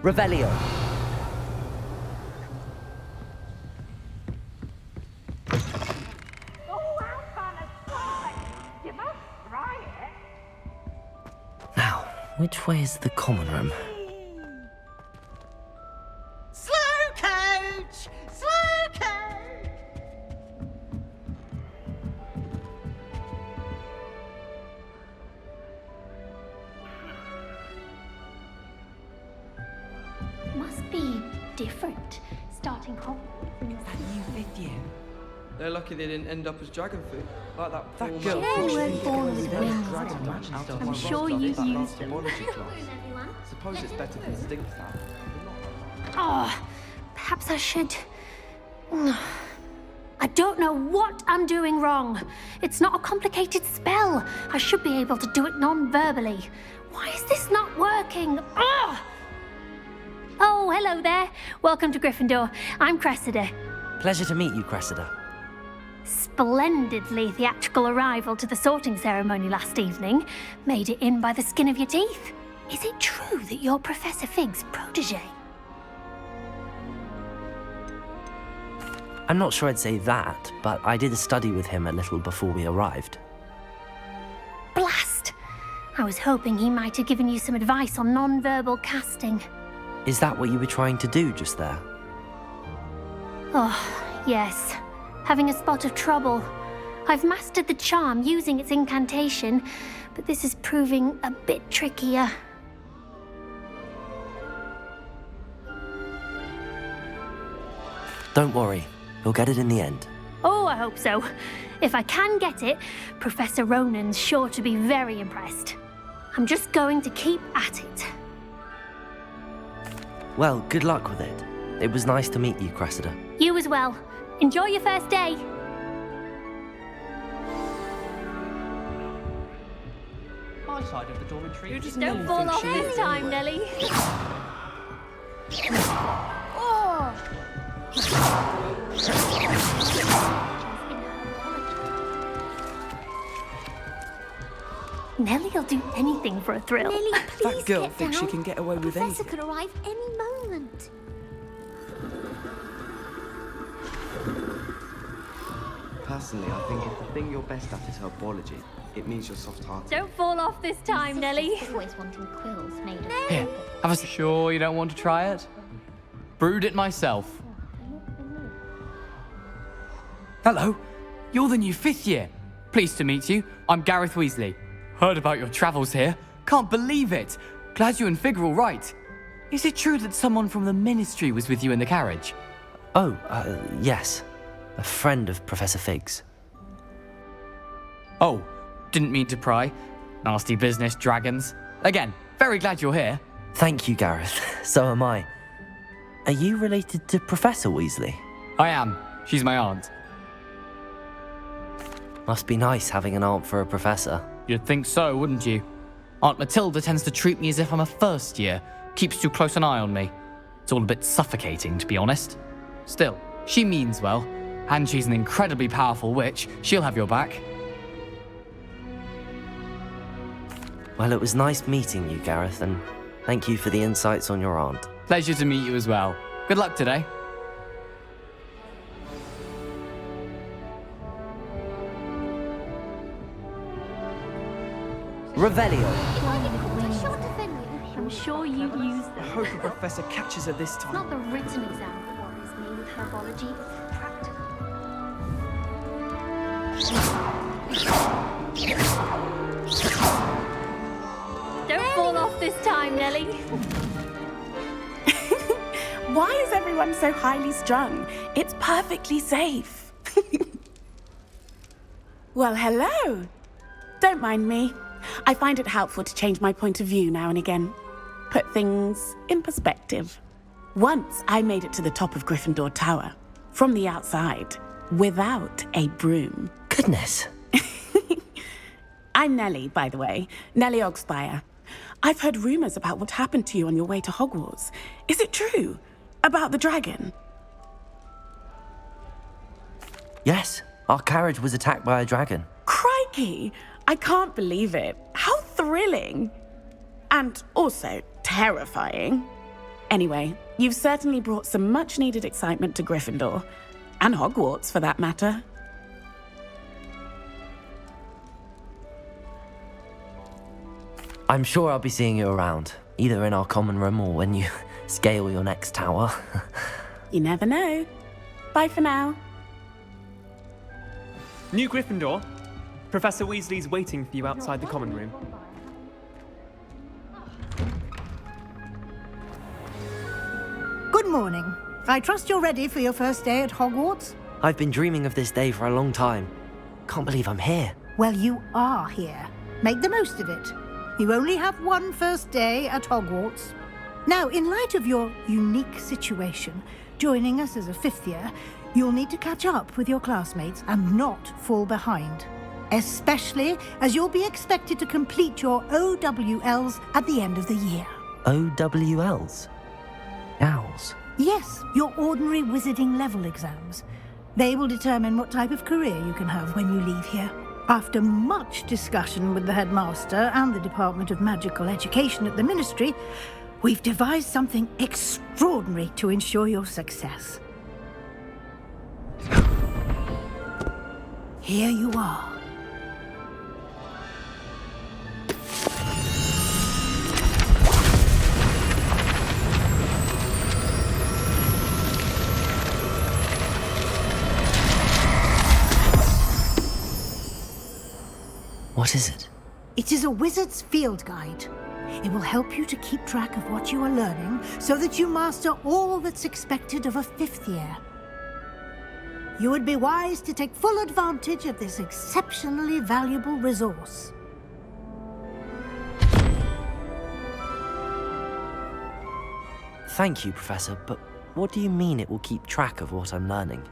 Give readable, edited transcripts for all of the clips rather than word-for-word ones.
Revelio. Now, which way is the common room? Slow coach! Slow coach! Must be different, starting Hogwarts in That new fifth year. They're lucky they didn't end up as dragon food, like that poor girl. man. Surely weren't born with wings. I'm sure you've used them. Suppose it's better than stink out. Oh, perhaps I should... I don't know what I'm doing wrong. It's not a complicated spell. I should be able to do it non-verbally. Why is this not working? Ugh! Oh, hello there. Welcome to Gryffindor. I'm Cressida. Pleasure to meet you, Cressida. Splendidly theatrical arrival to the sorting ceremony last evening. Made it in by the skin of your teeth. Is it true that you're Professor Fig's protege? I'm not sure I'd say that, but I did a study with him a little before we arrived. Blast! I was hoping he might have given you some advice on non-verbal casting. Is that what you were trying to do just there? Oh, yes. Having a spot of trouble. I've mastered the charm using its incantation, but this is proving a bit trickier. Don't worry, you'll get it in the end. Oh, I hope so. If I can get it, Professor Ronan's sure to be very impressed. I'm just going to keep at it. Well, good luck with it. It was nice to meet you, Cressida. You as well. Enjoy your first day. My side of the dormitory. Don't fall off this time, Nelly. Oh! Nelly'll do anything for a thrill. Nelly, please That girl get thinks down. she can get away with Professor anything. could arrive any moment. Personally, I think if the thing you're best at is herbology, it means you're soft-hearted. Don't fall off this time, Nelly. Always wanting quills made of Here, have a... Sure you don't want to try it? Brewed it myself. Hello, you're the new fifth year. Pleased to meet you. I'm Gareth Weasley. Heard about your travels here. Can't believe it. Glad you and Fig are all right. Is it true that someone from the Ministry was with you in the carriage? Oh, yes. A friend of Professor Fig's. Oh, didn't mean to pry. Nasty business, dragons. Again, very glad you're here. Thank you, Gareth. So am I. Are you related to Professor Weasley? I am. She's my aunt. Must be nice having an aunt for a professor. You'd think so, wouldn't you? Aunt Matilda tends to treat me as if I'm a first year. Keeps too close an eye on me. It's all a bit suffocating, to be honest. Still, she means well. And she's an incredibly powerful witch. She'll have your back. Well, it was nice meeting you, Gareth, and thank you for the insights on your aunt. Pleasure to meet you as well. Good luck today. Revelio. I'm sure you used I them. hope the professor catches her this It's time. not the written exam that worries me with herbology, it's the practical. Don't fall off this time, Nelly. Why is everyone so highly strung? It's perfectly safe. Well, hello. Don't mind me. I find it helpful to change my point of view now and again. Put things in perspective. Once I made it to the top of Gryffindor Tower, from the outside, without a broom. Goodness. I'm Nellie, by the way. Nellie Ogspire. I've heard rumors about what happened to you on your way to Hogwarts. Is it true? About the dragon? Yes, our carriage was attacked by a dragon. Crikey! I can't believe it. How thrilling! And also terrifying. Anyway, you've certainly brought some much-needed excitement to Gryffindor. And Hogwarts, for that matter. I'm sure I'll be seeing you around, either in our common room or when you scale your next tower. You never know. Bye for now. New Gryffindor. Professor Weasley's waiting for you outside the common room. Good morning. I trust you're ready for your first day at Hogwarts? I've been dreaming of this day for a long time. Can't believe I'm here. Well, you are here. Make the most of it. You only have one first day at Hogwarts. Now, in light of your unique situation, joining us as a fifth year, you'll need to catch up with your classmates and not fall behind. Especially as you'll be expected to complete your OWLs at the end of the year. OWLs? Owls? Yes, your ordinary wizarding level exams. They will determine what type of career you can have when you leave here. After much discussion with the headmaster and the Department of Magical Education at the Ministry, we've devised something extraordinary to ensure your success. Here you are. What is it? It is a wizard's field guide. It will help you to keep track of what you are learning so that you master all that's expected of a fifth year. You would be wise to take full advantage of this exceptionally valuable resource. Thank you, Professor, but what do you mean it will keep track of what I'm learning?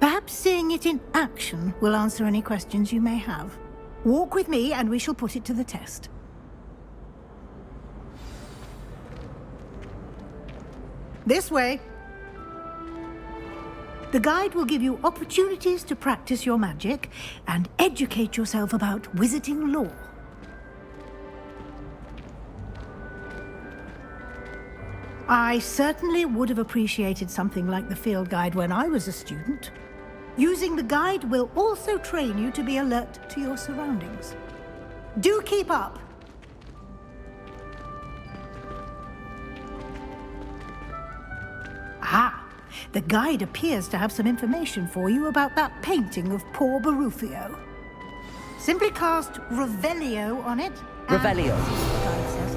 Perhaps seeing it in action will answer any questions you may have. Walk with me and we shall put it to the test. This way. The guide will give you opportunities to practice your magic and educate yourself about wizarding lore. I certainly would have appreciated something like the field guide when I was a student. Using the guide will also train you to be alert to your surroundings. Do keep up! Ah, the guide appears to have some information for you about that painting of poor Barufio. Simply cast Revelio on it. and- Revelio. The guide says.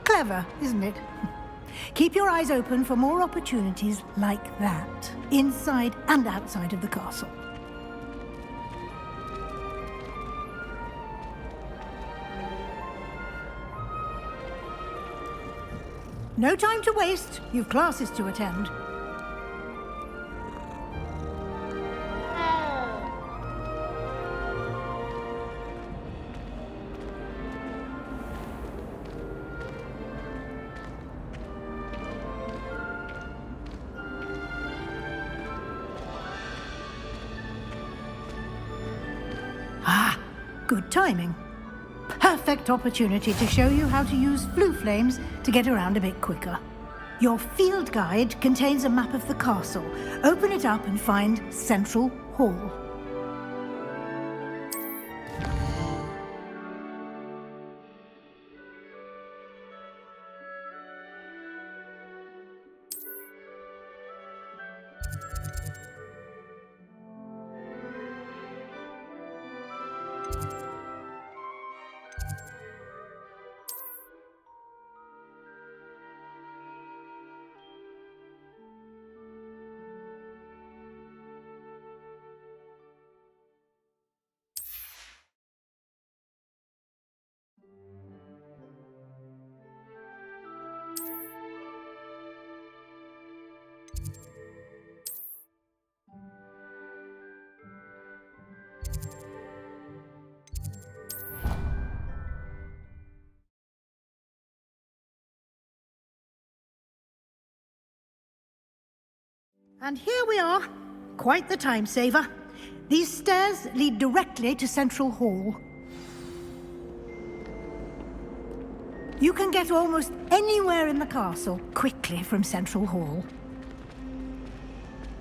Clever, isn't it? Keep your eyes open for more opportunities like that, inside and outside of the castle. No time to waste. You've classes to attend. Ah, good timing. perfect opportunity to show you how to use flue flames to get around a bit quicker. Your field guide contains a map of the castle. Open it up and find Central Hall. And here we are. Quite the time saver. These stairs lead directly to Central Hall. You can get almost anywhere in the castle quickly from Central Hall.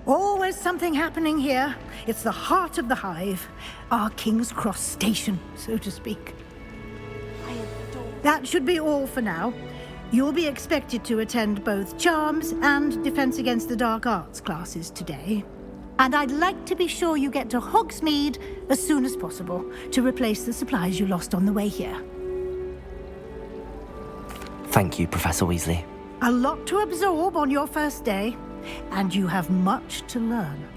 Always something happening here. It's the heart of the hive. Our King's Cross station, so to speak. That should be all for now. You'll be expected to attend both Charms and Defense Against the Dark Arts classes today. And I'd like to be sure you get to Hogsmeade as soon as possible to replace the supplies you lost on the way here. Thank you, Professor Weasley. A lot to absorb on your first day, and you have much to learn.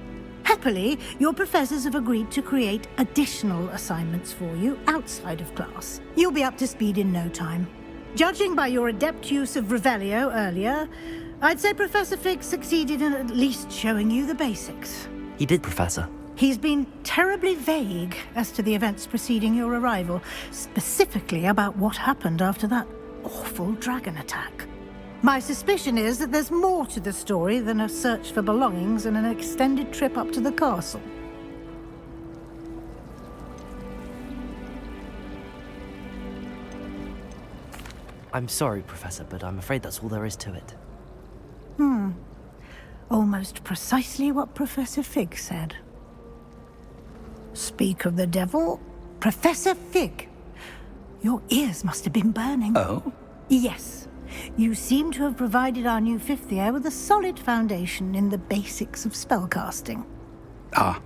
Happily, your professors have agreed to create additional assignments for you outside of class. You'll be up to speed in no time. Judging by your adept use of Revelio earlier, I'd say Professor Fig succeeded in at least showing you the basics. He did, Professor. He's been terribly vague as to the events preceding your arrival, specifically about what happened after that awful dragon attack. My suspicion is that there's more to the story than a search for belongings and an extended trip up to the castle. I'm sorry, Professor, but I'm afraid that's all there is to it. Almost precisely what Professor Fig said. Speak of the devil, Professor Fig. Your ears must have been burning. Oh? Yes. You seem to have provided our new fifth year with a solid foundation in the basics of spellcasting. Ah,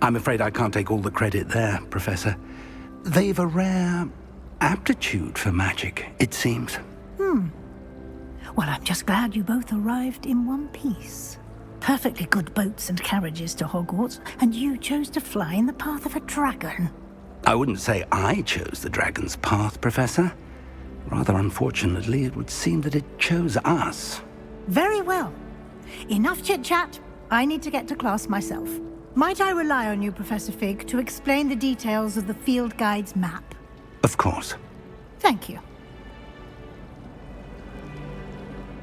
I'm afraid I can't take all the credit there, Professor. They've a rare aptitude for magic, it seems. Well, I'm just glad you both arrived in one piece. Perfectly good boats and carriages to Hogwarts, and you chose to fly in the path of a dragon. I wouldn't say I chose the dragon's path, Professor. Rather unfortunately, it would seem that it chose us. Very well. Enough chit-chat. I need to get to class myself. Might I rely on you, Professor Fig, to explain the details of the field guide's map? Of course. Thank you.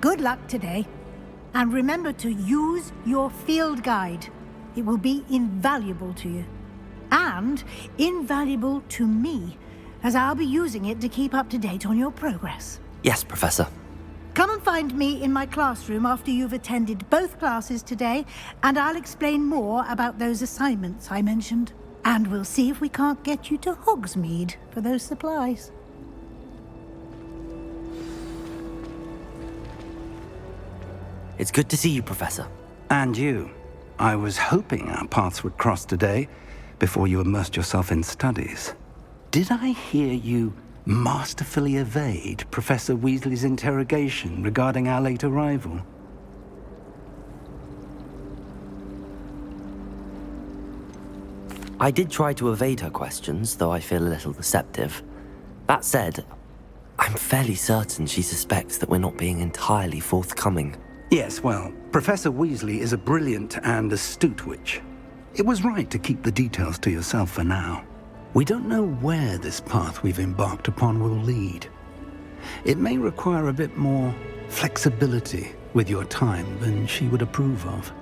Good luck today. And remember to use your field guide. It will be invaluable to you. And invaluable to me, as I'll be using it to keep up to date on your progress. Yes, Professor. Come and find me in my classroom after you've attended both classes today, and I'll explain more about those assignments I mentioned. And we'll see if we can't get you to Hogsmeade for those supplies. It's good to see you, Professor. And you. I was hoping our paths would cross today, before you immersed yourself in studies. Did I hear you masterfully evade Professor Weasley's interrogation regarding our late arrival? I did try to evade her questions, though I feel a little deceptive. That said, I'm fairly certain she suspects that we're not being entirely forthcoming. Yes, well, Professor Weasley is a brilliant and astute witch. It was right to keep the details to yourself for now. We don't know where this path we've embarked upon will lead. It may require a bit more flexibility with your time than she would approve of.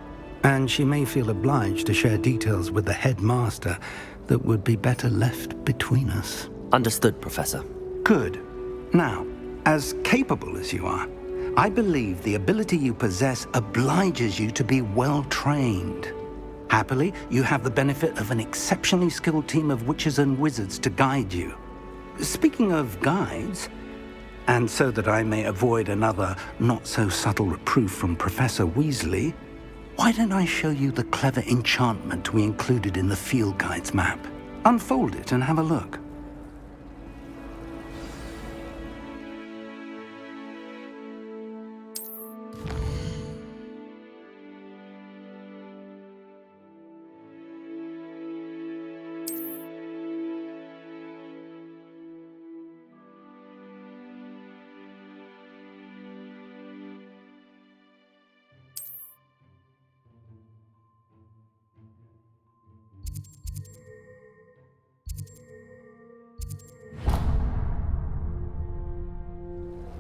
And she may feel obliged to share details with the headmaster that would be better left between us. Understood, Professor. Good. Now, as capable as you are, I believe the ability you possess obliges you to be well trained. Happily, you have the benefit of an exceptionally skilled team of witches and wizards to guide you. Speaking of guides, and so that I may avoid another not-so-subtle reproof from Professor Weasley, why don't I show you the clever enchantment we included in the field guide's map? Unfold it and have a look.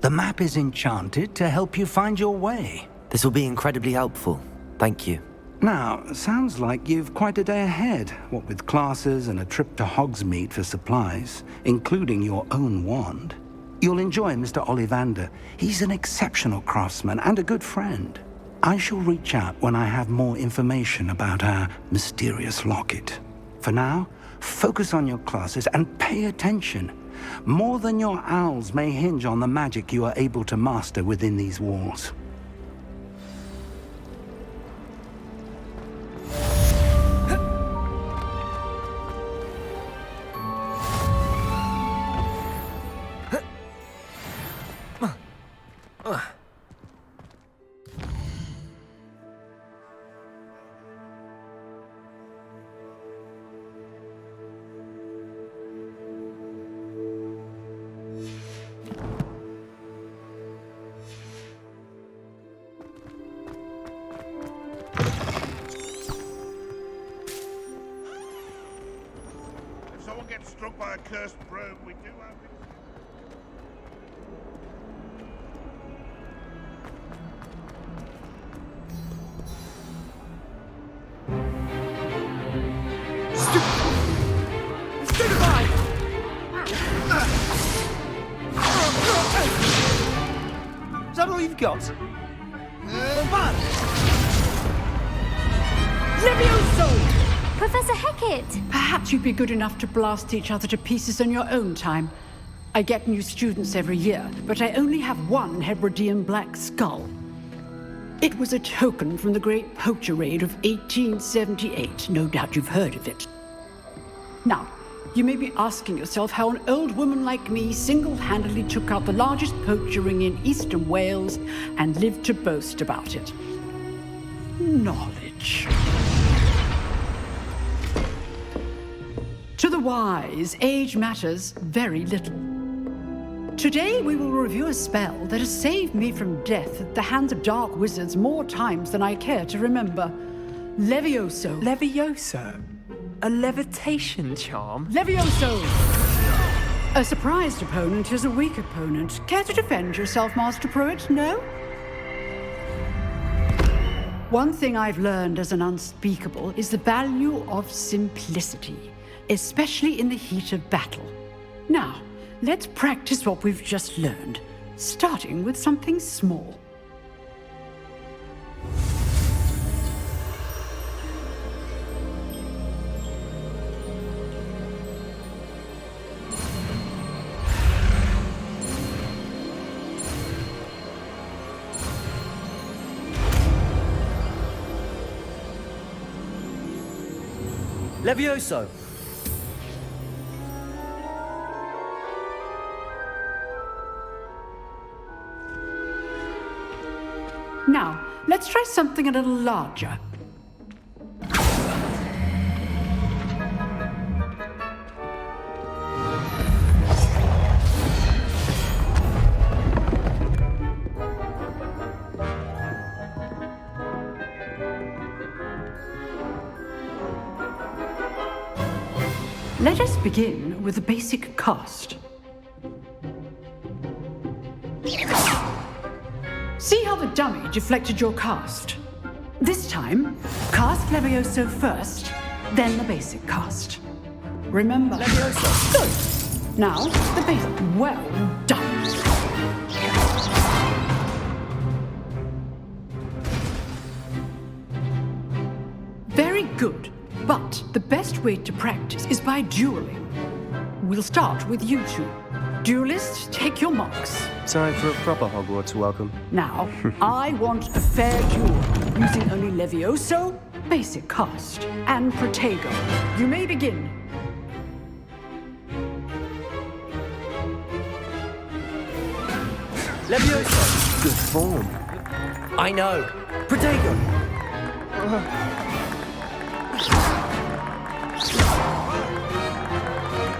The map is enchanted to help you find your way. This will be incredibly helpful. Thank you. Now, sounds like you've quite a day ahead, what with classes and a trip to Hogsmeade for supplies, including your own wand. You'll enjoy Mr. Ollivander. He's an exceptional craftsman and a good friend. I shall reach out when I have more information about our mysterious locket. For now, focus on your classes and pay attention. More than your owls may hinge on the magic you are able to master within these walls. Struck by a cursed broom, we do have it. Stupefy! Is that all you've got? Man! Levioso! Professor Hecat! Perhaps you'd be good enough to blast each other to pieces in your own time. I get new students every year, but I only have one Hebridean black skull. It was a token from the Great Poacher Raid of 1878. No doubt you've heard of it. Now, you may be asking yourself how an old woman like me single-handedly took out the largest poacher ring in eastern Wales and lived to boast about it. Knowledge. To the wise, age matters very little. Today we will review a spell that has saved me from death at the hands of dark wizards more times than I care to remember. Levioso. Levioso? A levitation charm? Levioso! A surprised opponent is a weak opponent. Care to defend yourself, Master Pruitt? No? One thing I've learned as an unspeakable is the value of simplicity, especially in the heat of battle. Now, let's practice what we've just learned, starting with something small. Levioso! Now, let's try something a little larger. Let us begin with a basic cast. See how the dummy deflected your cast? This time, cast Levioso first, then the basic cast. Remember... Levioso! Good! Now, the basic. Well done. Very good. But the best way to practice is by dueling. We'll start with you two. Duelists, take your marks. Time for a proper Hogwarts welcome. Now, I want a fair duel, using only Levioso, basic cast, and Protego. You may begin. Levioso! Good form. I know. Protego!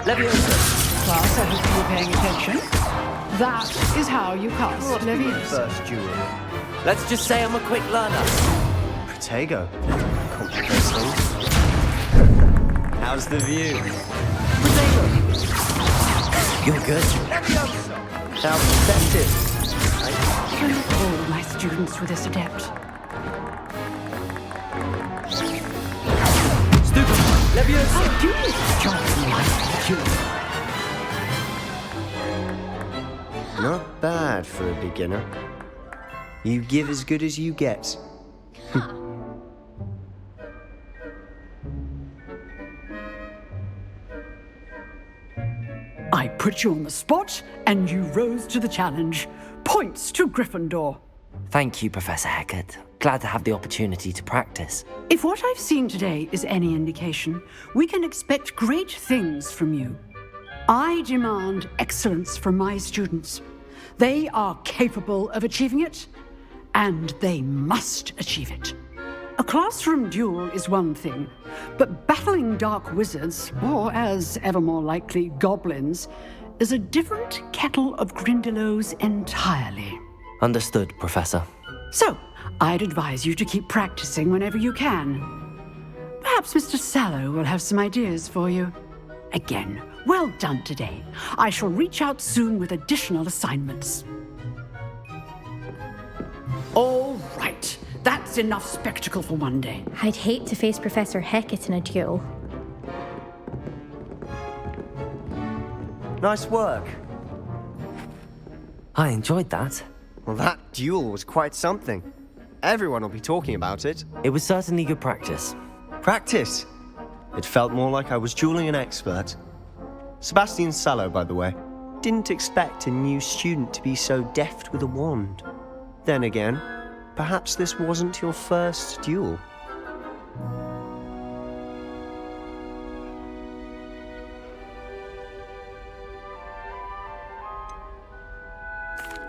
Leviosa! Class, I hope you were paying attention. That is how you cast Leviosa. First duel. Let's just say I'm a quick learner. Protego. Complicates things. How's the view? Protego! You're good. How perceptive. All my students were this adept. Stupid! Leviosa! How do you charge me like you? Not bad for a beginner. You give as good as you get. I put you on the spot, and you rose to the challenge. Points to Gryffindor. Thank you, Professor Hecat. Glad to have the opportunity to practice. If what I've seen today is any indication, we can expect great things from you. I demand excellence from my students. They are capable of achieving it, and they must achieve it. A classroom duel is one thing, but battling dark wizards, or as ever more likely, goblins, is a different kettle of Grindylows entirely. Understood, Professor. So, I'd advise you to keep practicing whenever you can. Perhaps Mr. Sallow will have some ideas for you. Again, well done today. I shall reach out soon with additional assignments. All right. That's enough spectacle for one day. I'd hate to face Professor Hecat in a duel. Nice work. I enjoyed that. Well, that duel was quite something. Everyone will be talking about it. It was certainly good practice. Practice? It felt more like I was dueling an expert. Sebastian Sallow, by the way. Didn't expect a new student to be so deft with a wand. Then again, perhaps this wasn't your first duel.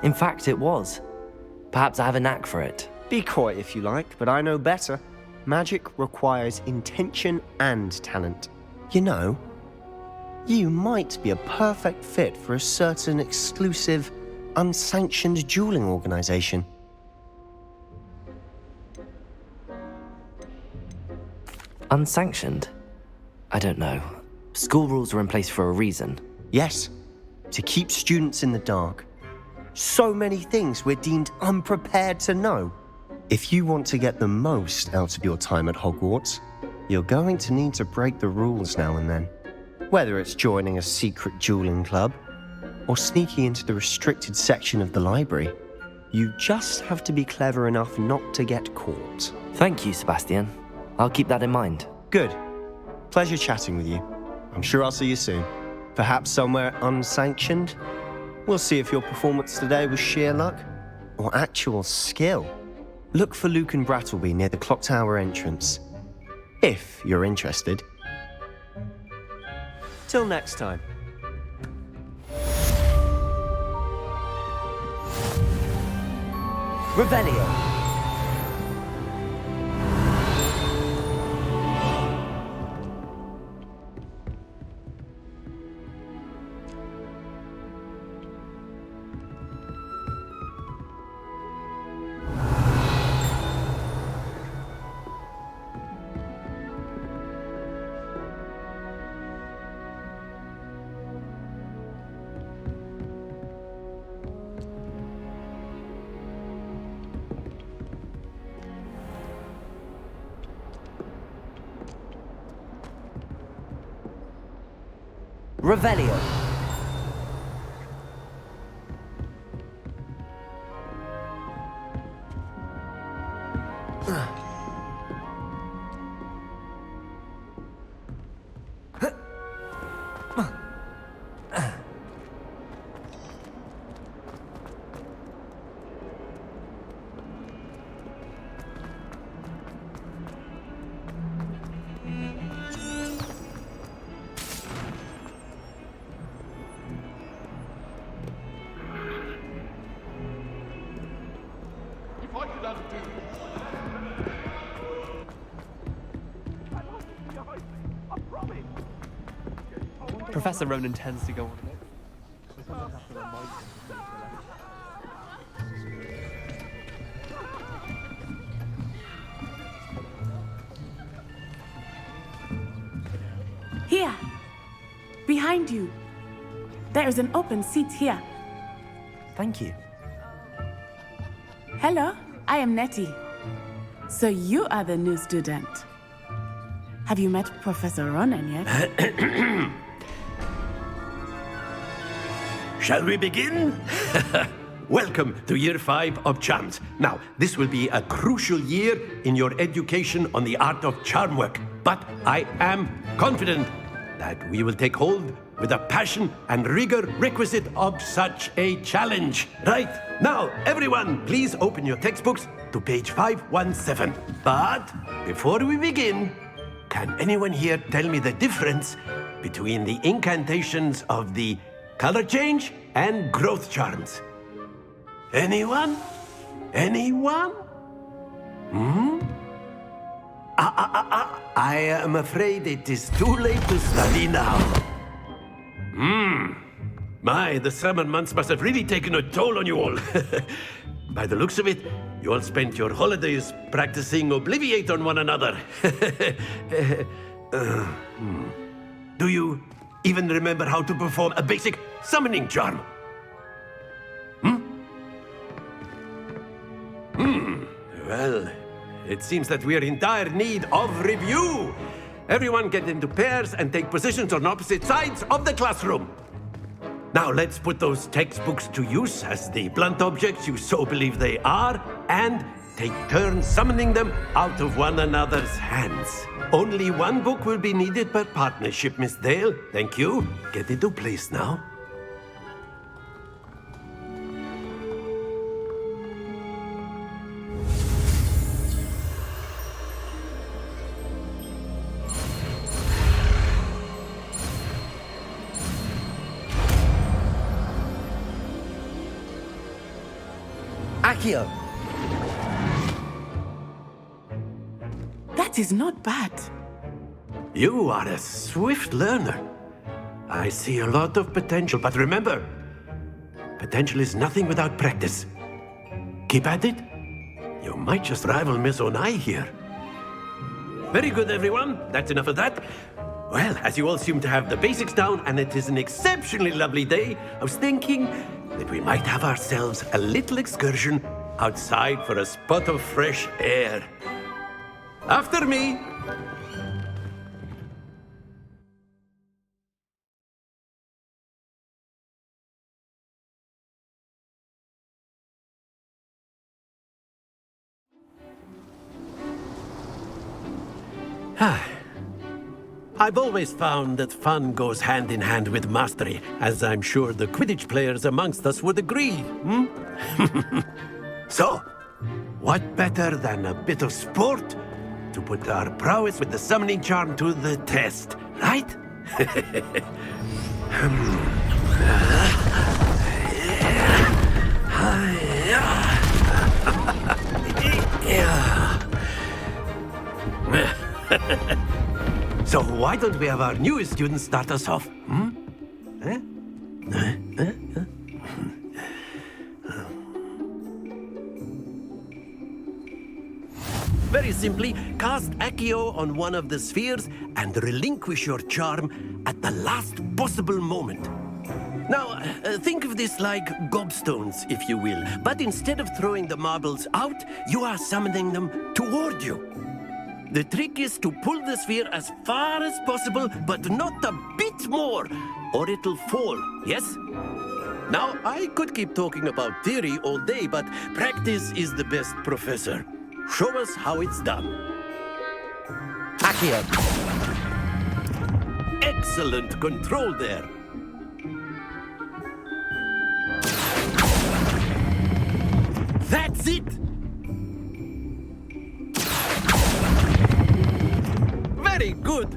In fact, it was. Perhaps I have a knack for it. Be coy if you like, but I know better. Magic requires intention and talent. You know, you might be a perfect fit for a certain exclusive, unsanctioned dueling organization. Unsanctioned? I don't know. School rules are in place for a reason. Yes, to keep students in the dark. So many things we're deemed unprepared to know. If you want to get the most out of your time at Hogwarts, you're going to need to break the rules now and then. Whether it's joining a secret dueling club, or sneaking into the restricted section of the library, you just have to be clever enough not to get caught. Thank you, Sebastian. I'll keep that in mind. Good. Pleasure chatting with you. I'm sure I'll see you soon. Perhaps somewhere unsanctioned? We'll see if your performance today was sheer luck or actual skill. Look for Luke and Brattleby near the clock tower entrance, if you're interested. Till next time. Revelio. Revelio. Professor Ronan tends to go on a bit. Here, behind you. There is an open seat here. Thank you. Hello, I am Nettie. So you are the new student. Have you met Professor Ronan yet? Shall we begin? Welcome to Year 5 of Charms. Now, this will be a crucial year in your education on the art of charm work. But I am confident that we will take hold with the passion and rigor requisite of such a challenge. Right, now, everyone, please open your textbooks to page 517. But before we begin, can anyone here tell me the difference between the incantations of the color change and growth charms? Anyone? Anyone? I am afraid it is too late to study now. My, the summer months must have really taken a toll on you all. By the looks of it, you all spent your holidays practicing Obliviate on one another. Do you even remember how to perform a basic summoning charm? Well, it seems that we are in dire need of review. Everyone get into pairs and take positions on opposite sides of the classroom. Now let's put those textbooks to use as the blunt objects you so believe they are, and take turns summoning them out of one another's hands. Only one book will be needed per partnership, Miss Dale. Thank you. Get into place now. Accio! That is not bad. You are a swift learner. I see a lot of potential, but remember, potential is nothing without practice. Keep at it. You might just rival Miss Onai here. Very good, everyone. That's enough of that. Well, as you all seem to have the basics down, and it is an exceptionally lovely day, I was thinking that we might have ourselves a little excursion outside for a spot of fresh air. After me. I've always found that fun goes hand in hand with mastery, as I'm sure the Quidditch players amongst us would agree. So, what better than a bit of sport to put our prowess with the summoning charm to the test, right? So why don't we have our newest student start us off? Very simply, cast Accio on one of the spheres and relinquish your charm at the last possible moment. Now, think of this like gobstones, if you will. But instead of throwing the marbles out, you are summoning them toward you. The trick is to pull the sphere as far as possible, but not a bit more, or it'll fall, yes? Now, I could keep talking about theory all day, but practice is the best professor. Show us how it's done. Accio. Excellent control there. That's it! Very good!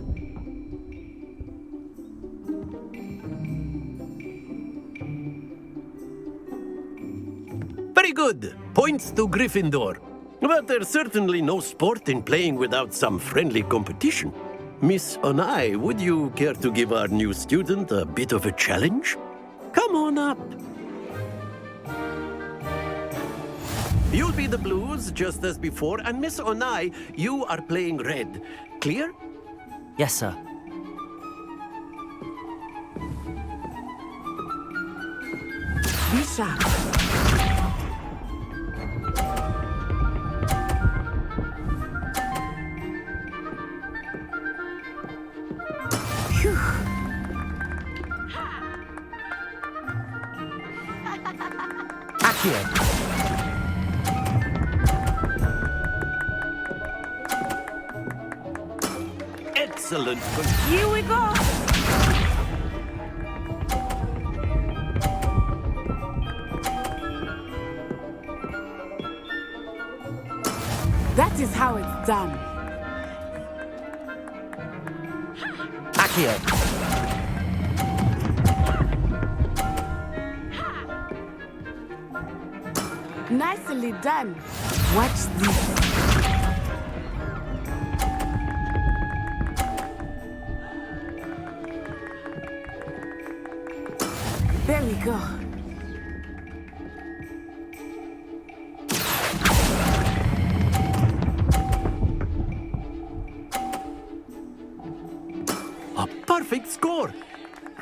Very good! Points to Gryffindor. But there's certainly no sport in playing without some friendly competition. Miss Onai, would you care to give our new student a bit of a challenge? Come on up. You'll be the blues, just as before, and Miss Onai, you are playing red. Clear? Yes, sir. Be sharp. Phew. Accio. Excellent. Here we go. That is how it's done. Accio. Nicely done. Watch this. There we go. A perfect score.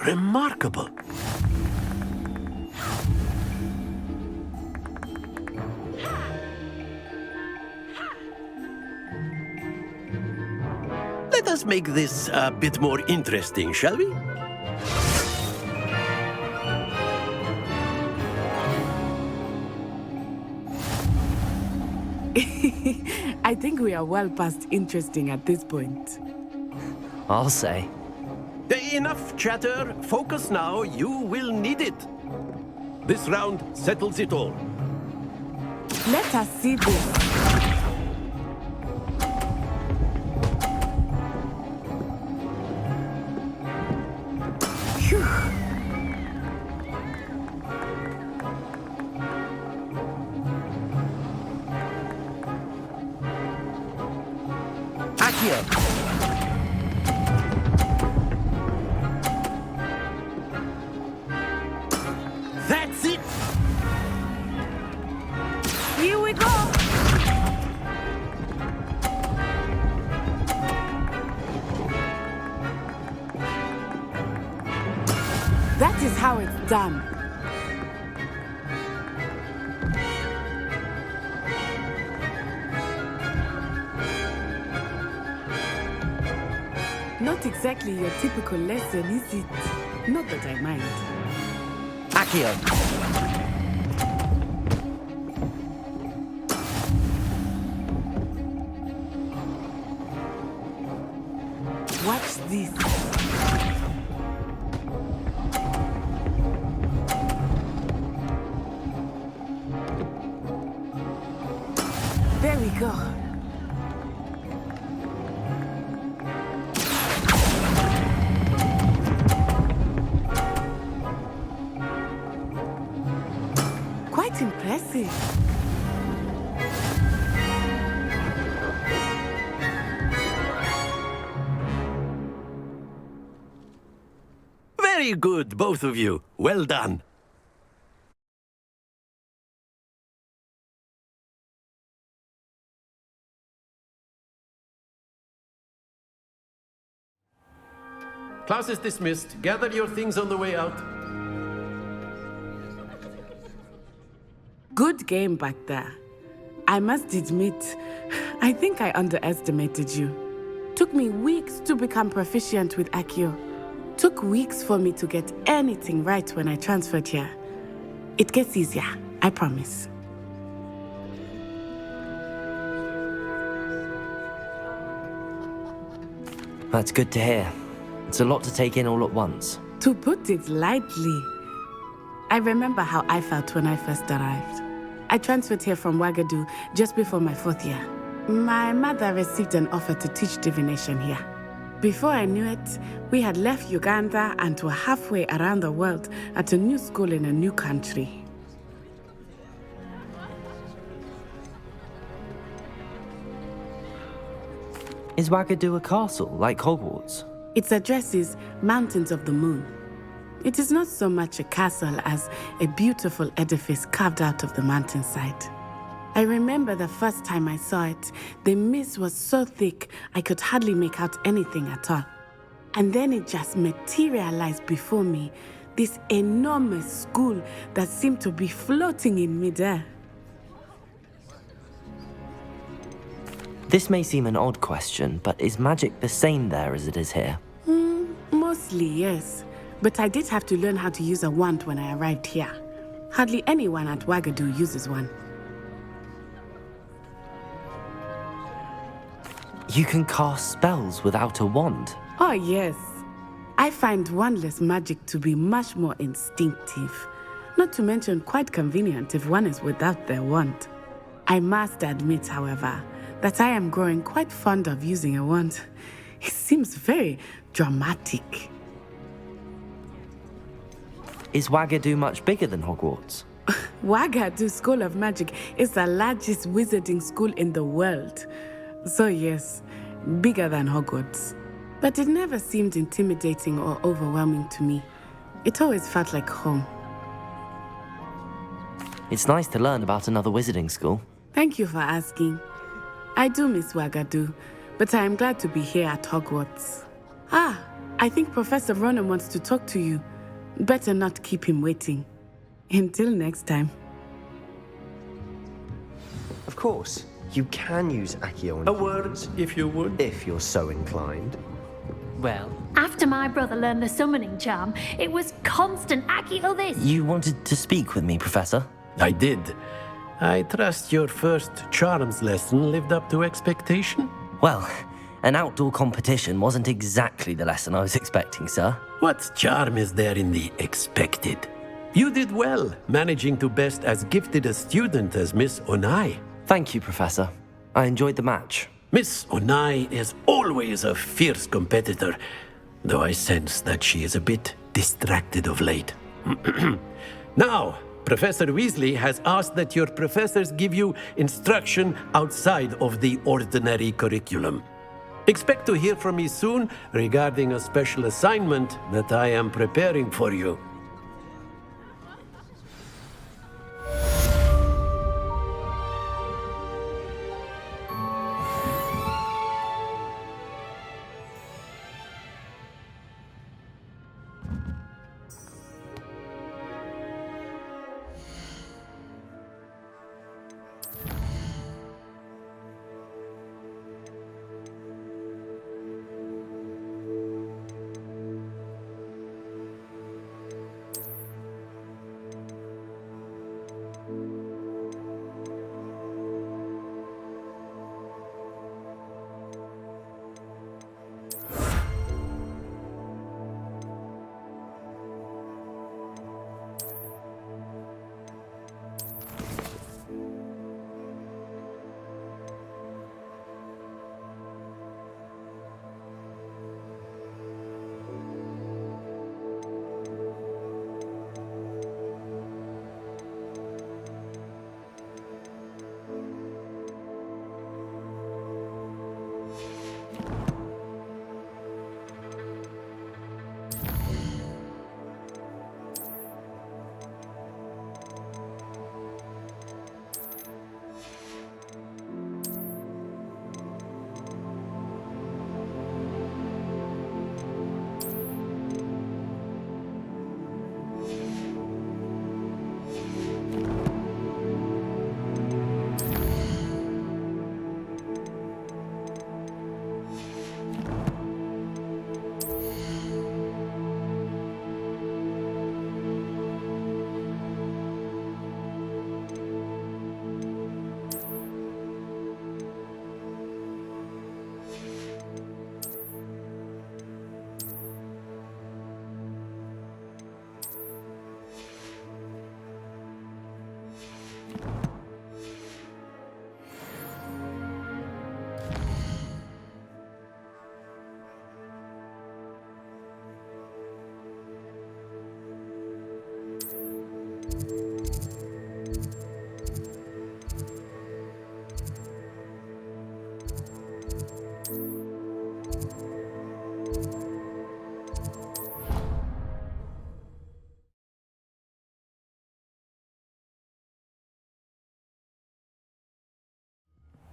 Remarkable. Let us make this a bit more interesting, shall we? I think we are well past interesting at this point. I'll say. Enough chatter. Focus now. You will need it. This round settles it all. Let us see this. Phew. Accio. That's it! Here we go! That is how it's done. Not exactly your typical lesson, is it? Not that I mind. Accio. Watch this. There we go. Quite impressive. Very good, both of you. Well done. Class is dismissed. Gather your things on the way out. Good game back there. I must admit, I think I underestimated you. Took me weeks to become proficient with Accio. Took weeks for me to get anything right when I transferred here. It gets easier, I promise. That's good to hear. It's a lot to take in all at once. To put it lightly, I remember how I felt when I first arrived. I transferred here from Wagadu just before my 4th year. My mother received an offer to teach divination here. Before I knew it, we had left Uganda and were halfway around the world at a new school in a new country. Is Wagadu a castle, like Hogwarts? Its address is Mountains of the Moon. It is not so much a castle as a beautiful edifice carved out of the mountainside. I remember the first time I saw it, the mist was so thick I could hardly make out anything at all. And then it just materialized before me, this enormous school that seemed to be floating in midair. This may seem an odd question, but is magic the same there as it is here? Mostly, yes. But I did have to learn how to use a wand when I arrived here. Hardly anyone at Wagadu uses one. You can cast spells without a wand? Oh, yes. I find wandless magic to be much more instinctive. Not to mention quite convenient if one is without their wand. I must admit, however, that I am growing quite fond of using a wand. It seems very dramatic. Is Wagadu much bigger than Hogwarts? Wagadu School of Magic is the largest wizarding school in the world. So yes, bigger than Hogwarts. But it never seemed intimidating or overwhelming to me. It always felt like home. It's nice to learn about another wizarding school. Thank you for asking. I do miss Wagadu, but I am glad to be here at Hogwarts. I think Professor Ronan wants to talk to you. Better not keep him waiting. Until next time. Of course, you can use Accio on A word, if you would. if you're so inclined. Well, After my brother learned the summoning charm, it was constant Accio this. You wanted to speak with me, Professor? I did. I trust your first charms lesson lived up to expectation? Well, an outdoor competition wasn't exactly the lesson I was expecting, sir. What charm is there in the expected? You did well, managing to best as gifted a student as Miss Onai. Thank you, Professor. I enjoyed the match. Miss Onai is always a fierce competitor, though I sense that she is a bit distracted of late. Now, Professor Weasley has asked that your professors give you instruction outside of the ordinary curriculum. Expect to hear from me soon regarding a special assignment that I am preparing for you.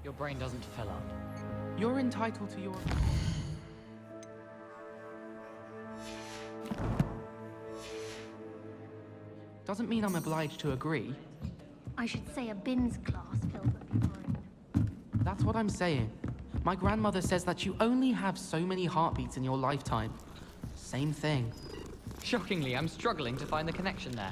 Your brain doesn't fill up. You're entitled to your... Doesn't mean I'm obliged to agree. I should say a bins class fills up your brain. That's what I'm saying. My grandmother says that you only have so many heartbeats in your lifetime. Same thing. Shockingly, I'm struggling to find the connection there.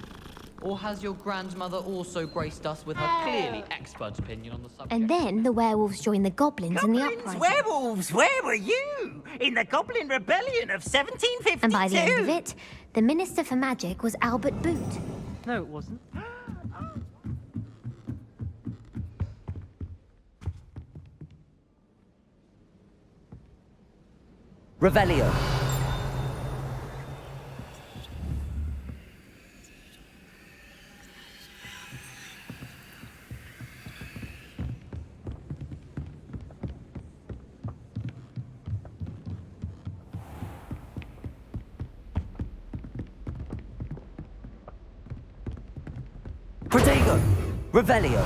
Or has your grandmother also graced us with her clearly expert opinion on the subject? And then the werewolves joined the goblins in the uprising. Werewolves, where were you? In the Goblin Rebellion of 1752? And by the end of it, the Minister for Magic was Albert Boot. No, it wasn't. Revelio. Protego. Revelio.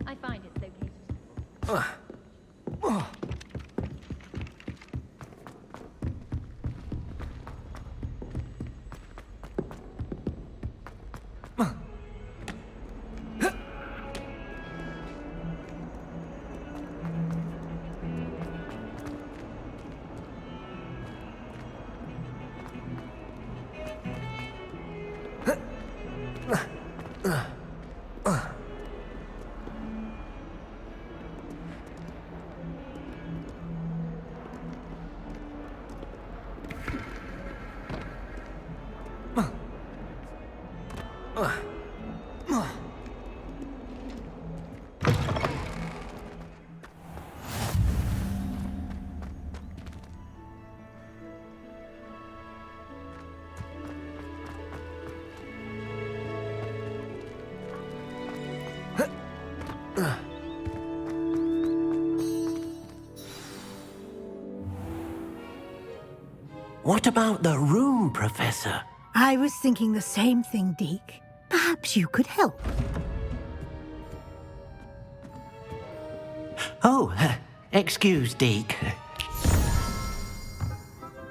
I find it's located. What about the room, Professor? I was thinking the same thing, Deke. Perhaps you could help. Oh, excuse, Deke.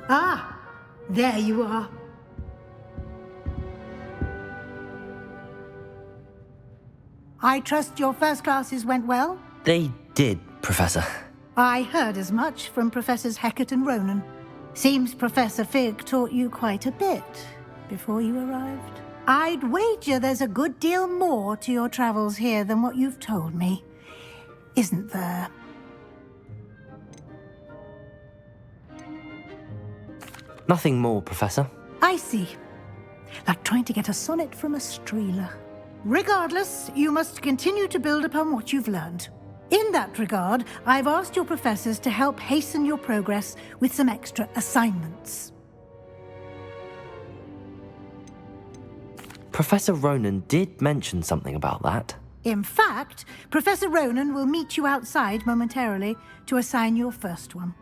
Ah, there you are. I trust your first classes went well? They did, Professor. I heard as much from Professors Hecat and Ronan. Seems Professor Fig taught you quite a bit before you arrived. I'd wager there's a good deal more to your travels here than what you've told me. Isn't there? Nothing more, Professor. I see. Like trying to get a sonnet from a streeler. Regardless, you must continue to build upon what you've learned. In that regard, I've asked your professors to help hasten your progress with some extra assignments. Professor Ronan did mention something about that. In fact, Professor Ronan will meet you outside momentarily to assign your first one.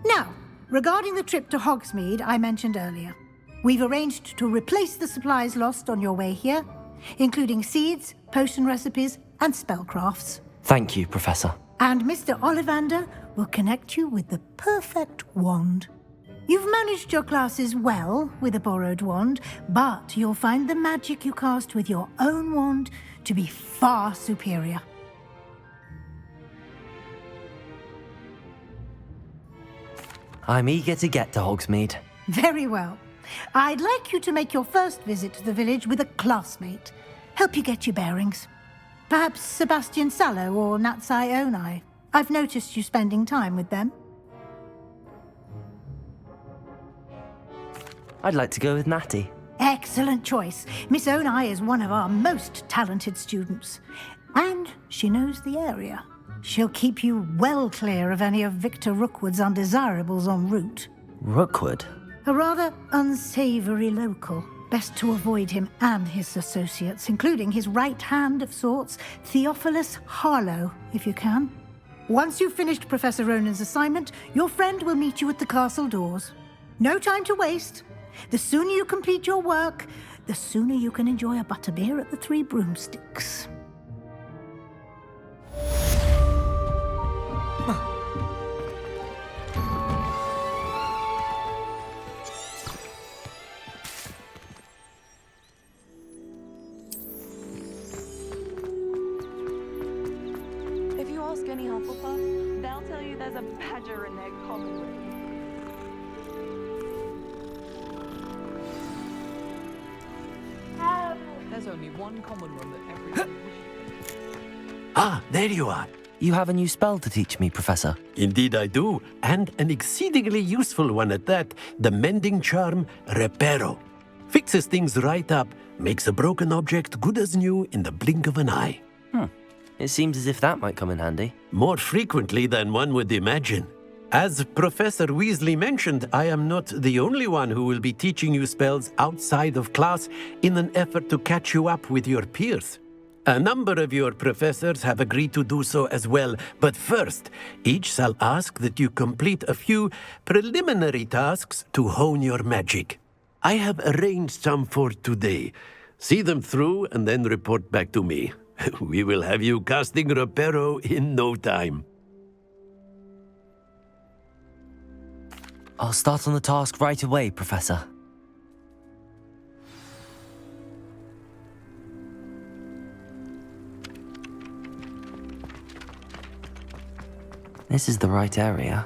Now, regarding the trip to Hogsmeade I mentioned earlier, we've arranged to replace the supplies lost on your way here, including seeds, potion recipes, and spellcrafts. Thank you, Professor. And Mr. Ollivander will connect you with the perfect wand. You've managed your classes well with a borrowed wand, but you'll find the magic you cast with your own wand to be far superior. I'm eager to get to Hogsmeade. Very well. I'd like you to make your first visit to the village with a classmate. Help you get your bearings. Perhaps Sebastian Sallow or Natsai Onai. I've noticed you spending time with them. I'd like to go with Natty. Excellent choice. Miss Onai is one of our most talented students. And she knows the area. She'll keep you well clear of any of Victor Rookwood's undesirables en route. Rookwood? A rather unsavoury local. Best to avoid him and his associates, including his right hand of sorts, Theophilus Harlow, if you can. Once you've finished Professor Ronan's assignment, your friend will meet you at the castle doors. No time to waste. The sooner you complete your work, the sooner you can enjoy a butterbeer at the Three Broomsticks. If you ask any Hufflepuff, they'll tell you there's a badger in their common room. There's only one common room that everyone Ah, there you are. You have a new spell to teach me, Professor. Indeed I do, and an exceedingly useful one at that, the mending charm Reparo. Fixes things right up, makes a broken object good as new in the blink of an eye. It seems as if that might come in handy. More frequently than one would imagine. As Professor Weasley mentioned, I am not the only one who will be teaching you spells outside of class in an effort to catch you up with your peers. A number of your professors have agreed to do so as well, but first, each shall ask that you complete a few preliminary tasks to hone your magic. I have arranged some for today. See them through and then report back to me. We will have you casting Reparo in no time. I'll start on the task right away, Professor. This is the right area.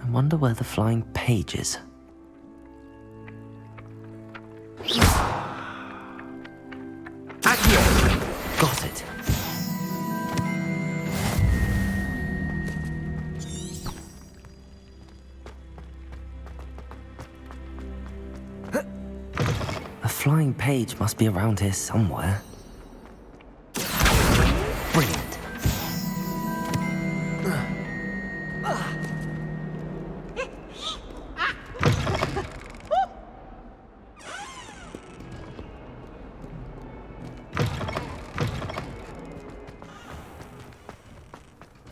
I wonder where the flying page is. Got it. A flying page must be around here somewhere. Brilliant.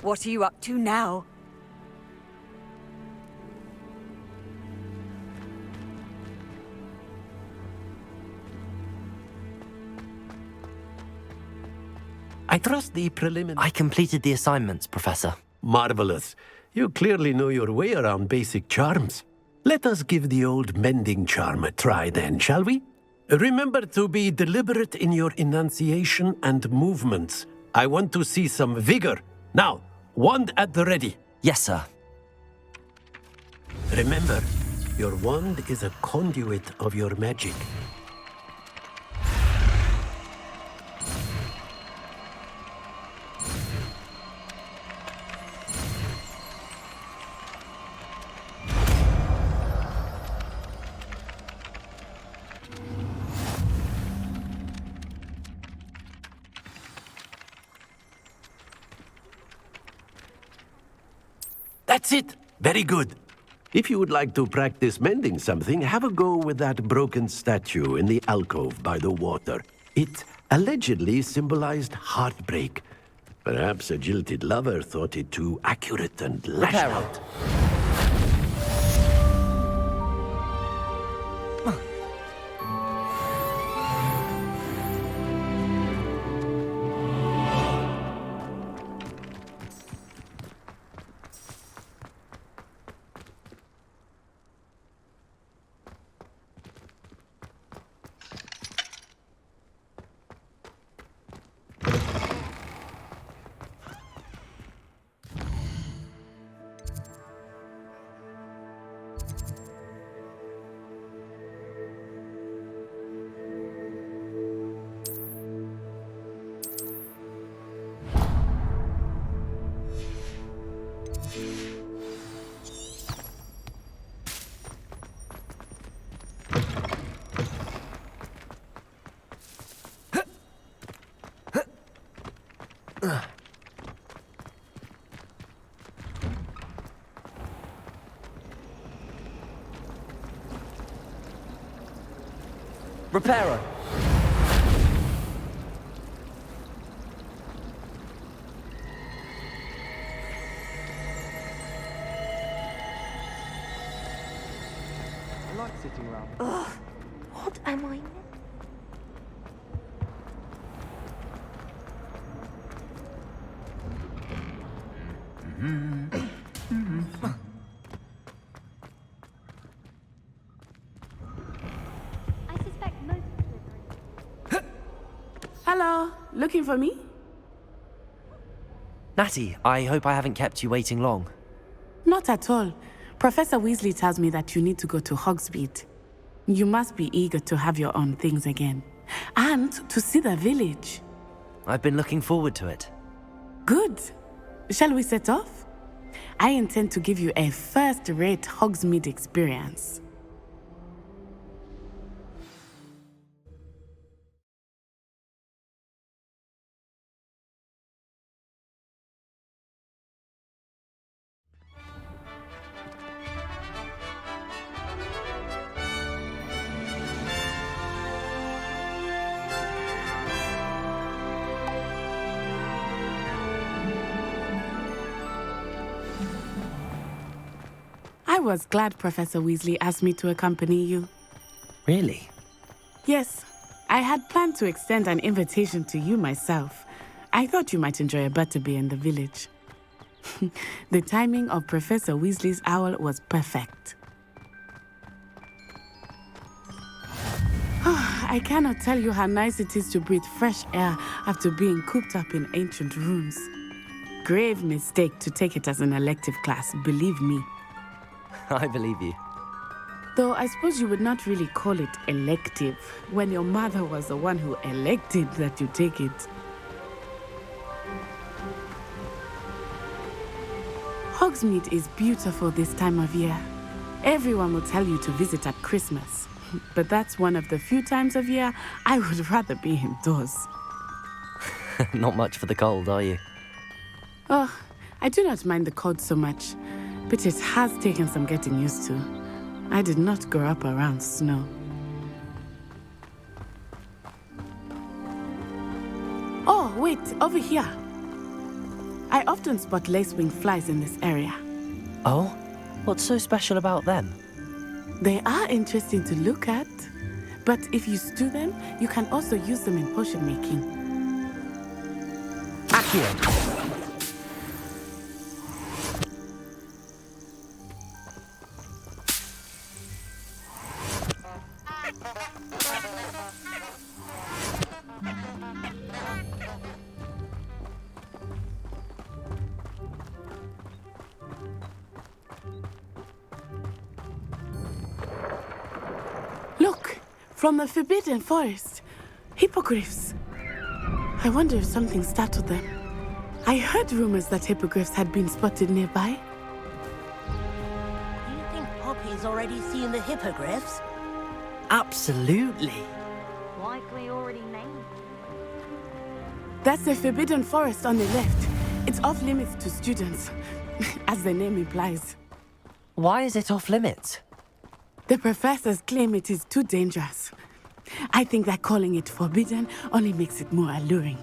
What are you up to now? I trust the preliminary... I completed the assignments, Professor. Marvelous. You clearly know your way around basic charms. Let us give the old mending charm a try then, shall we? Remember to be deliberate in your enunciation and movements. I want to see some vigor. Now, wand at the ready. Yes, sir. Remember, your wand is a conduit of your magic. That's it. Very good. If you would like to practice mending something, have a go with that broken statue in the alcove by the water. It allegedly symbolized heartbreak. Perhaps a jilted lover thought it too accurate and lashed out. Reparo! I like sitting around. Ugh, what am I? I suspect most Hello, looking for me? Natty, I hope I haven't kept you waiting long. Not at all. Professor Weasley tells me that you need to go to Hogsmeade. You must be eager to have your own things again. And to see the village. I've been looking forward to it. Good. Shall we set off? I intend to give you a first-rate Hogsmeade experience. I was glad Professor Weasley asked me to accompany you. Really? Yes, I had planned to extend an invitation to you myself. I thought you might enjoy a butterbeer in the village. The timing of Professor Weasley's owl was perfect. I cannot tell you how nice it is to breathe fresh air after being cooped up in ancient rooms. Grave mistake to take it as an elective class, believe me. I believe you. Though I suppose you would not really call it elective when your mother was the one who elected that you take it. Hogsmeade is beautiful this time of year. Everyone will tell you to visit at Christmas, but that's one of the few times of year I would rather be indoors. Not much for the cold, are you? Oh, I do not mind the cold so much, but it has taken some getting used to. I did not grow up around snow. Oh, wait, over here. I often spot lacewing flies in this area. Oh? What's so special about them? They are interesting to look at, but if you stew them, you can also use them in potion making. Accio! Look, from the Forbidden Forest. Hippogriffs. I wonder if something startled them. I heard rumors that hippogriffs had been spotted nearby. Do you think Poppy's already seen the hippogriffs? Absolutely. likely already named. That's the Forbidden Forest on the left. It's off limits to students, as the name implies. Why is it off limits? The professors claim it is too dangerous. I think that calling it forbidden only makes it more alluring.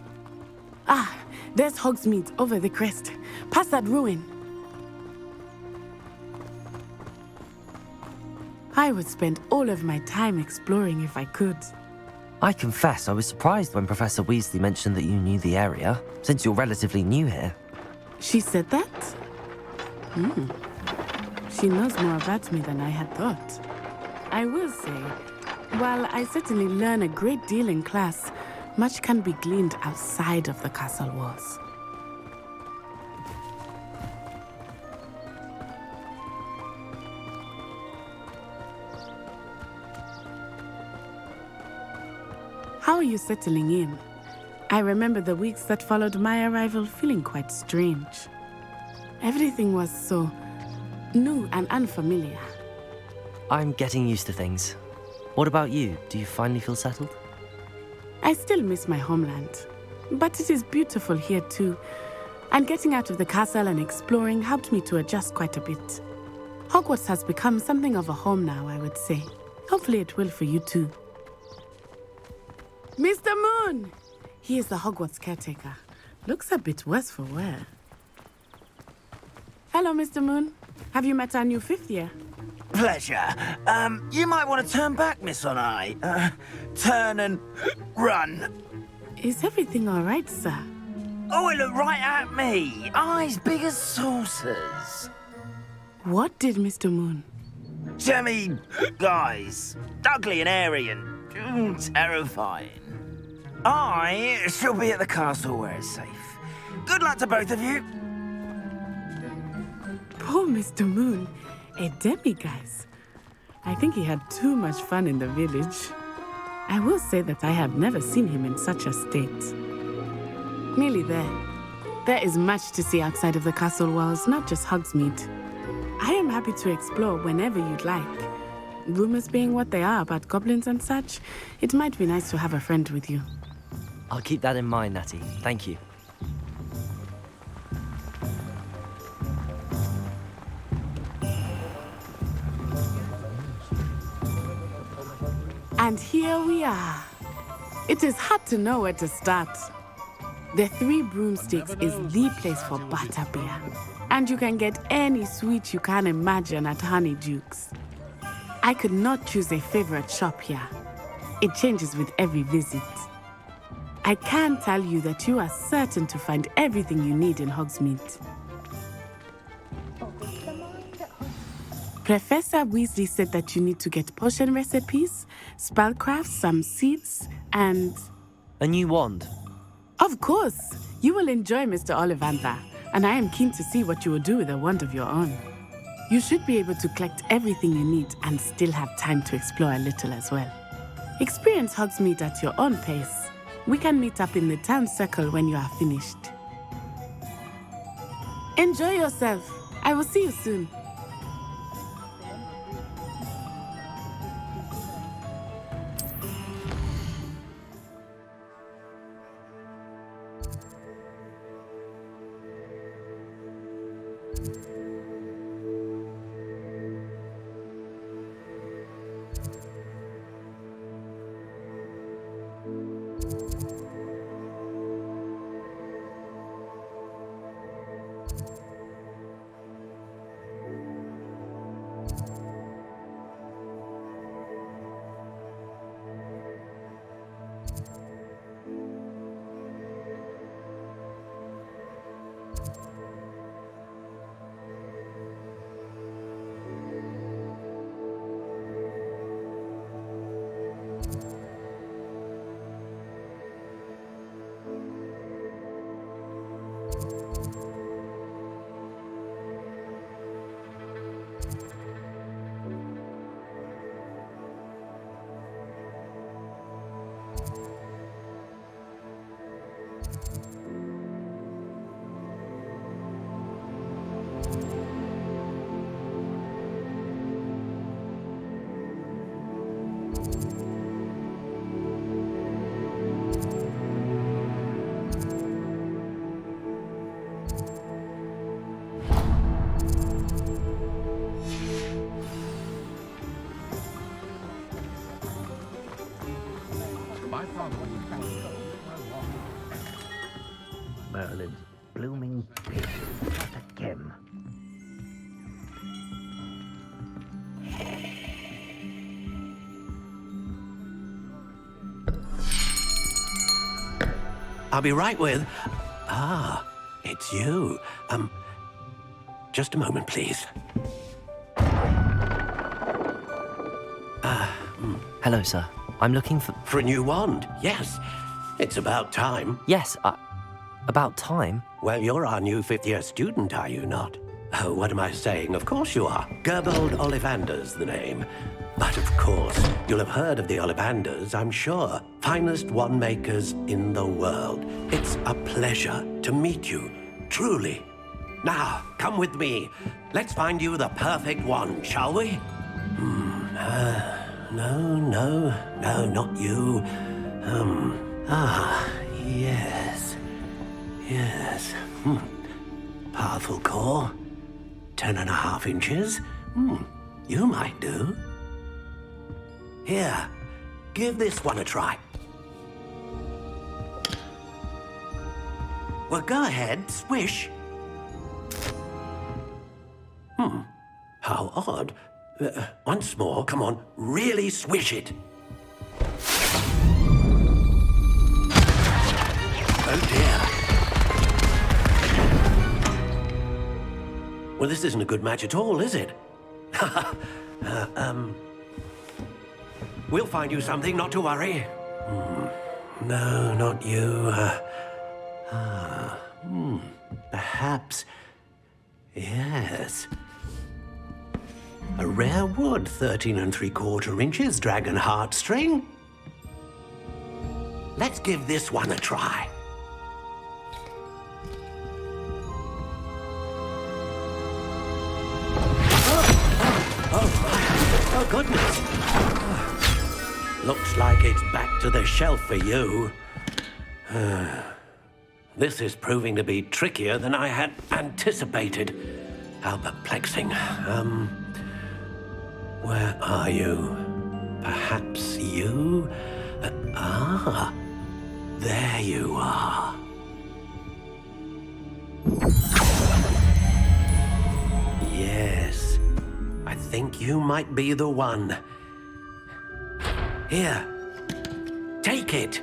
Ah, there's Hogsmeade over the crest, past that ruin. I would spend all of my time exploring if I could. I confess I was surprised when Professor Weasley mentioned that you knew the area, since you're relatively new here. She said that? She knows more about me than I had thought. I will say, while I certainly learn a great deal in class, much can be gleaned outside of the castle walls. How are you settling in? I remember the weeks that followed my arrival feeling quite strange. Everything was so new and unfamiliar. I'm getting used to things. What about you? Do you finally feel settled? I still miss my homeland. But it is beautiful here too. And getting out of the castle and exploring helped me to adjust quite a bit. Hogwarts has become something of a home now, I would say. Hopefully it will for you too. Mr. Moon! He is the Hogwarts caretaker. Looks a bit worse for wear. Hello, Mr. Moon. Have you met our new 5th year? Pleasure. You might want to turn back, Miss Onai. Turn and run. Is everything all right, sir? Oh, it looked right at me. Eyes big as saucers. What did Mr. Moon? Jemmy guys. Ugly and airy and terrifying. I shall be at the castle where it's safe. Good luck to both of you. Poor Mr. Moon. A demiguise. I think he had too much fun in the village. I will say that I have never seen him in such a state. Nearly there. There is much to see outside of the castle walls, not just Hogsmeade. I am happy to explore whenever you'd like. Rumors being what they are about goblins and such, it might be nice to have a friend with you. I'll keep that in mind, Natty. Thank you. And here we are. It is hard to know where to start. The Three Broomsticks is the place for butterbeer. And you can get any sweet you can imagine at Honeyduke's. I could not choose a favorite shop here. It changes with every visit. I can tell you that you are certain to find everything you need in Hogsmeade. Professor Weasley said that you need to get potion recipes, spellcrafts, some seeds, and... A new wand? Of course! You will enjoy Mr. Ollivander, and I am keen to see what you will do with a wand of your own. You should be able to collect everything you need and still have time to explore a little as well. Experience Hogsmeade at your own pace. We can meet up in the town circle when you are finished. Enjoy yourself. I will see you soon. Merlin's blooming pig. Not again. I'll be right with... Ah, it's you. Just a moment, please. Hello, sir. I'm looking for... For a new wand, yes. It's about time. Yes, about time? Well, you're our new 5th-year student, are you not? Oh, what am I saying? Of course you are. Gerbold Ollivanders, the name. But of course, you'll have heard of the Ollivanders, I'm sure. Finest wand makers in the world. It's a pleasure to meet you, truly. Now, come with me. Let's find you the perfect wand, shall we? No, not you. Yes. Yes. Powerful core. 10.5 inches. You might do. Here, give this one a try. Well, go ahead, swish. How odd. Once more, come on, really swish it. Oh dear. Well, this isn't a good match at all, is it? We'll find you something, not to worry. No, not you. Perhaps. Yes. A rare wood, 13 3/4 inches, dragon heartstring. Let's give this one a try. Oh, goodness. Looks like it's back to the shelf for you. This is proving to be trickier than I had anticipated. How perplexing. Where are you? Perhaps you? There you are. Yes, I think you might be the one. Here, take it.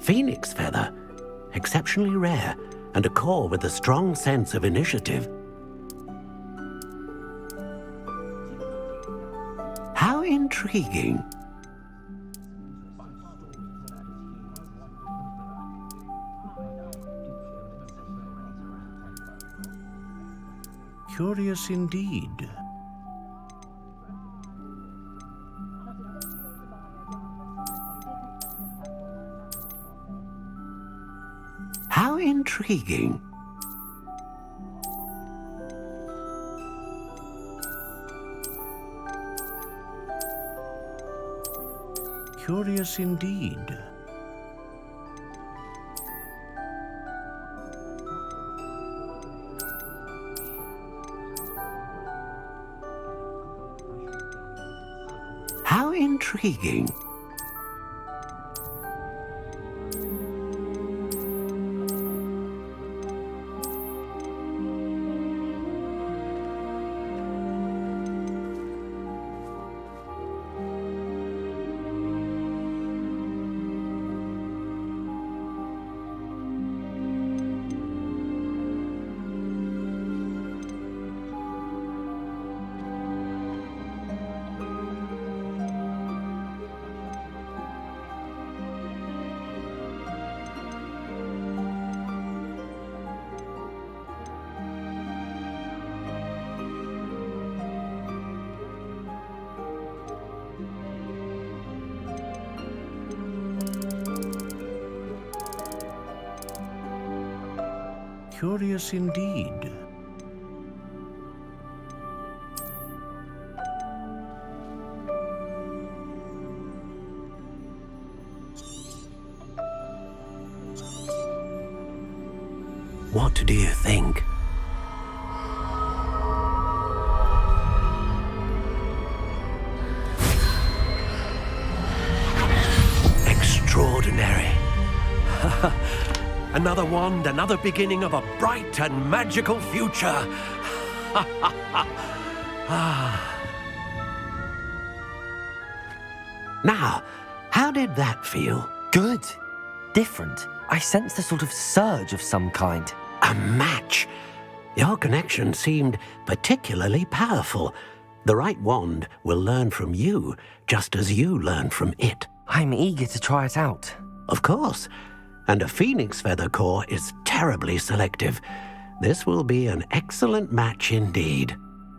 Phoenix feather. Exceptionally rare, and a core with a strong sense of initiative. How intriguing. Curious indeed. How intriguing. Curious indeed. How intriguing. Curious indeed. What do you think? Extraordinary. Another wand, another beginning of a bright and magical future. Now, how did that feel? Good. Different. I sensed a sort of surge of some kind. A match. Your connection seemed particularly powerful. The right wand will learn from you, just as you learn from it. I'm eager to try it out. Of course. And a phoenix feather core is terribly selective. This will be an excellent match indeed.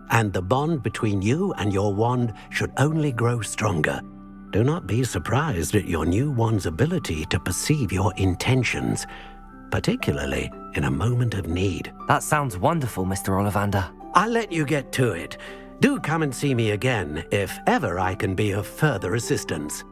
And the bond between you and your wand should only grow stronger. Do not be surprised at your new wand's ability to perceive your intentions, particularly in a moment of need. That sounds wonderful, Mr. Ollivander. I'll let you get to it. Do come and see me again if ever I can be of further assistance.